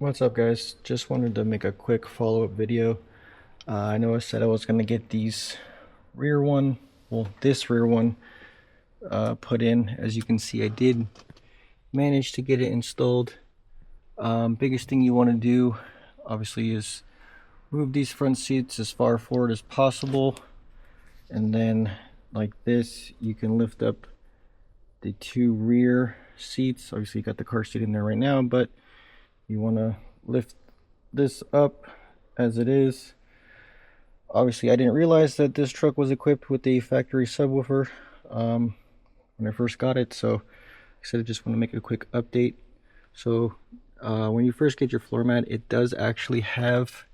What's up, guys? Just wanted to make a quick follow-up video. I know I said I was going to get these this rear one put in. As you can see, I did manage to get it installed. Biggest thing you want to do obviously is move these front seats as far forward as possible, and then like this you can lift up the two rear seats. Obviously you got the car seat in there right now, but you want to lift this up as it is. Obviously I didn't realize that this truck was equipped with a factory subwoofer when I first got it, so like I said, I just want to make a quick update. So when you first get your floor mat, it does actually have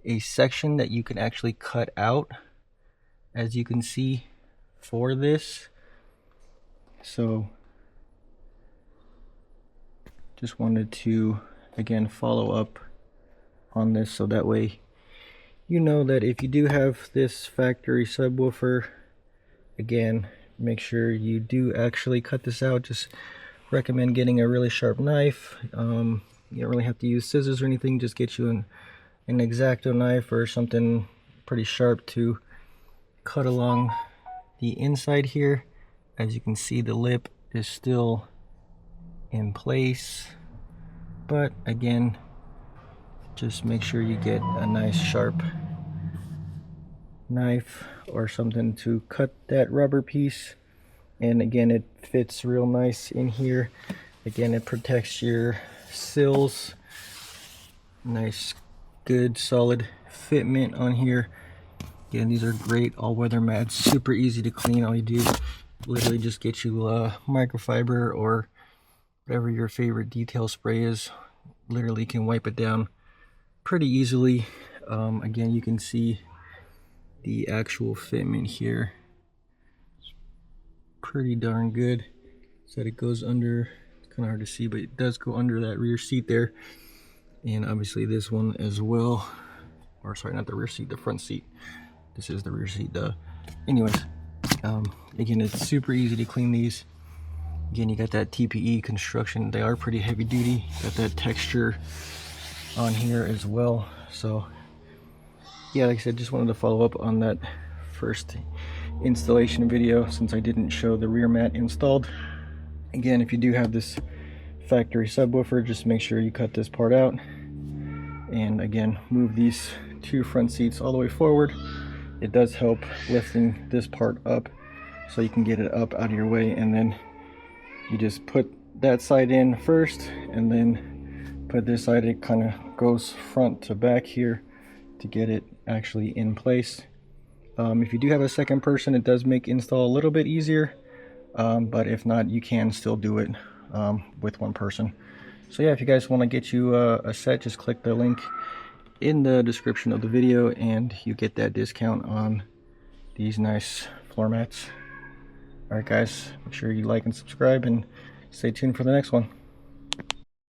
a section that you can actually cut out, as you can see, for this. So just wanted to again follow up on this, so that way you know that if you do have this factory subwoofer, again, make sure you do actually cut this out. Just recommend getting a really sharp knife. You don't really have to use scissors or anything, just get you an X-Acto knife or something pretty sharp to cut along the inside here. As you can see, the lip is still in place, but again, just make sure you get a nice sharp knife or something to cut that rubber piece. And again, it fits real nice in here. Again, it protects your sills. Nice, good, solid fitment on here. Again, these are great all-weather mats, super easy to clean. All you do is literally just get you microfiber or whatever your favorite detail spray is. Literally can wipe it down pretty easily. Again, you can see the actual fitment here. It's pretty darn good. So it goes under, it's kind of hard to see, but it does go under that rear seat there. And obviously this one as well. Or sorry, not the rear seat, the front seat. This is the rear seat, duh. Anyways, again, it's super easy to clean these. Again, you got that TPE construction. They are pretty heavy duty. Got that texture on here as well. So yeah, like I said, just wanted to follow up on that first installation video since I didn't show the rear mat installed. Again, if you do have this factory subwoofer, just make sure you cut this part out, and again, move these two front seats all the way forward. It does help lifting this part up so you can get it up out of your way, and then you just put that side in first and then put this side. It kind of goes front to back here to get it actually in place. If you do have a second person, it does make install a little bit easier, but if not, you can still do it with one person. So yeah, if you guys want to get you a set, just click the link in the description of the video and you get that discount on these nice floor mats. Alright guys, make sure you like and subscribe and stay tuned for the next one.